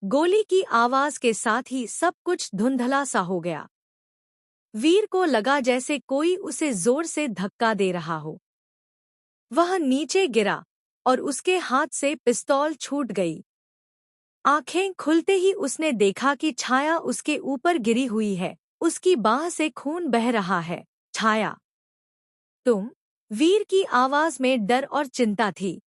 गोली की आवाज के साथ ही सब कुछ धुंधला सा हो गया। वीर को लगा जैसे कोई उसे जोर से धक्का दे रहा हो। वह नीचे गिरा और उसके हाथ से पिस्तौल छूट गई। आंखें खुलते ही उसने देखा कि छाया उसके ऊपर गिरी हुई है। उसकी बाह से खून बह रहा है। छाया, तुम? वीर की आवाज में डर और चिंता थी।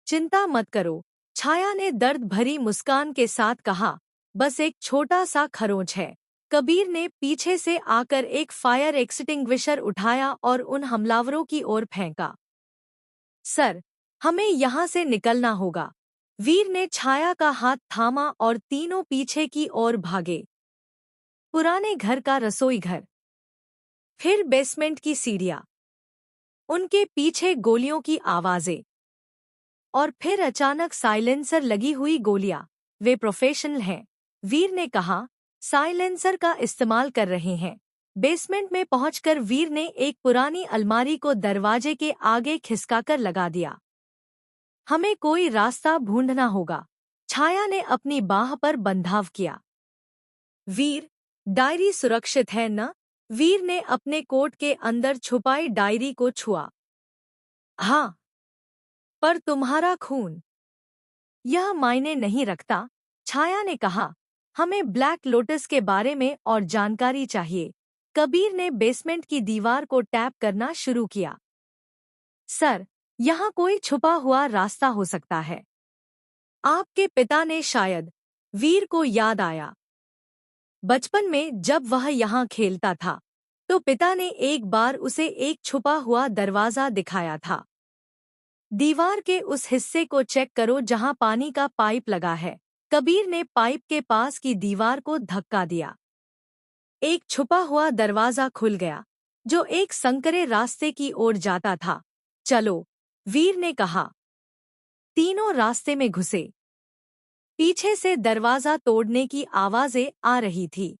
चिंता मत करो, छाया ने दर्द भरी मुस्कान के साथ कहा, बस एक छोटा सा खरोंच है। कबीर ने पीछे से आकर एक फायर एक्सटिंग्विशर उठाया और उन हमलावरों की ओर फेंका। सर, हमें यहाँ से निकलना होगा। वीर ने छाया का हाथ थामा और तीनों पीछे की ओर भागे। पुराने घर का रसोई घर, फिर बेसमेंट की सीढ़ियाँ, उनके पीछे गोलियों की आवाजें, और फिर अचानक साइलेंसर लगी हुई गोलियां। वे प्रोफेशनल हैं, वीर ने कहा, साइलेंसर का इस्तेमाल कर रहे हैं। बेसमेंट में पहुंचकर वीर ने एक पुरानी अलमारी को दरवाजे के आगे खिसकाकर लगा दिया। हमें कोई रास्ता ढूंढना होगा। छाया ने अपनी बाह पर बंधाव किया। वीर, डायरी सुरक्षित है न? वीर ने अपने कोट के अंदर छुपाई डायरी को छुआ। हाँ, पर तुम्हारा खून? यह मायने नहीं रखता, छाया ने कहा। हमें ब्लैक लोटस के बारे में और जानकारी चाहिए। कबीर ने बेसमेंट की दीवार को टैप करना शुरू किया। सर, यहाँ कोई छुपा हुआ रास्ता हो सकता है। आपके पिता ने शायद। वीर को याद आया, बचपन में जब वह यहाँ खेलता था तो पिता ने एक बार उसे एक छुपा हुआ दरवाजा दिखाया था। दीवार के उस हिस्से को चेक करो जहां पानी का पाइप लगा है। कबीर ने पाइप के पास की दीवार को धक्का दिया। एक छुपा हुआ दरवाजा खुल गया जो एक संकरे रास्ते की ओर जाता था। चलो, वीर ने कहा। तीनों रास्ते में घुसे। पीछे से दरवाजा तोड़ने की आवाजें आ रही थी।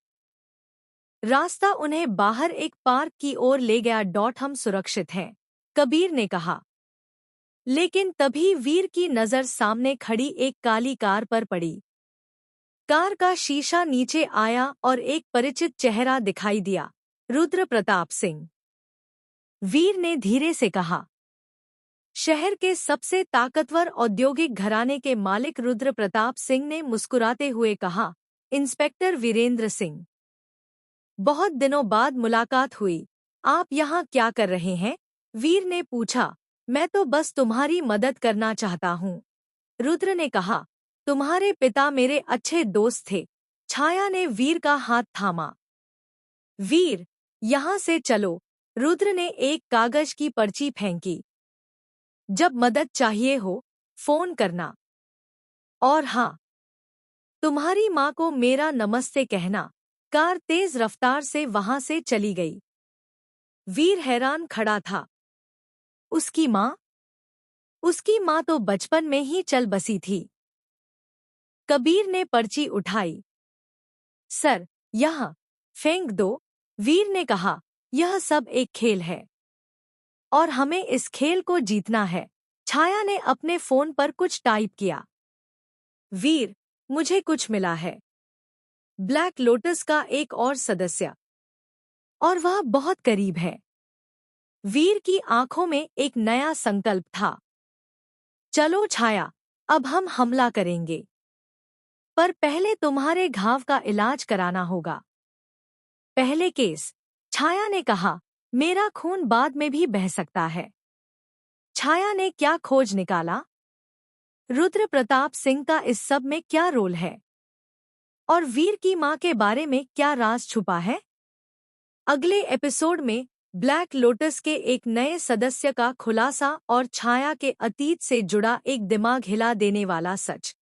रास्ता उन्हें बाहर एक पार्क की ओर ले गया। हम सुरक्षित हैं, कबीर ने कहा। लेकिन तभी वीर की नजर सामने खड़ी एक काली कार पर पड़ी। कार का शीशा नीचे आया और एक परिचित चेहरा दिखाई दिया। रुद्र प्रताप सिंह, वीर ने धीरे से कहा। शहर के सबसे ताकतवर औद्योगिक घराने के मालिक रुद्र प्रताप सिंह ने मुस्कुराते हुए कहा, इंस्पेक्टर वीरेंद्र सिंह, बहुत दिनों बाद मुलाकात हुई। आप यहाँ क्या कर रहे हैं? वीर ने पूछा। मैं तो बस तुम्हारी मदद करना चाहता हूँ, रुद्र ने कहा। तुम्हारे पिता मेरे अच्छे दोस्त थे। छाया ने वीर का हाथ थामा। वीर, यहाँ से चलो। रुद्र ने एक कागज की पर्ची फेंकी। जब मदद चाहिए हो, फोन करना। और हाँ, तुम्हारी माँ को मेरा नमस्ते कहना। कार तेज रफ्तार से वहां से चली गई। वीर हैरान खड़ा था। उसकी माँ? उसकी माँ तो बचपन में ही चल बसी थी। कबीर ने पर्ची उठाई। सर, यहाँ फेंक दो, वीर ने कहा। यह सब एक खेल है और हमें इस खेल को जीतना है। छाया ने अपने फोन पर कुछ टाइप किया। वीर, मुझे कुछ मिला है। ब्लैक लोटस का एक और सदस्य, और वह बहुत करीब है। वीर की आंखों में एक नया संकल्प था। चलो छाया, अब हम हमला करेंगे, पर पहले तुम्हारे घाव का इलाज कराना होगा। पहले केस, छाया ने कहा। मेरा खून बाद में भी बह सकता है। छाया ने क्या खोज निकाला? रुद्र प्रताप सिंह का इस सब में क्या रोल है? और वीर की मां के बारे में क्या राज छुपा है? अगले एपिसोड में ब्लैक लोटस के एक नए सदस्य का खुलासा और छाया के अतीत से जुड़ा एक दिमाग हिला देने वाला सच।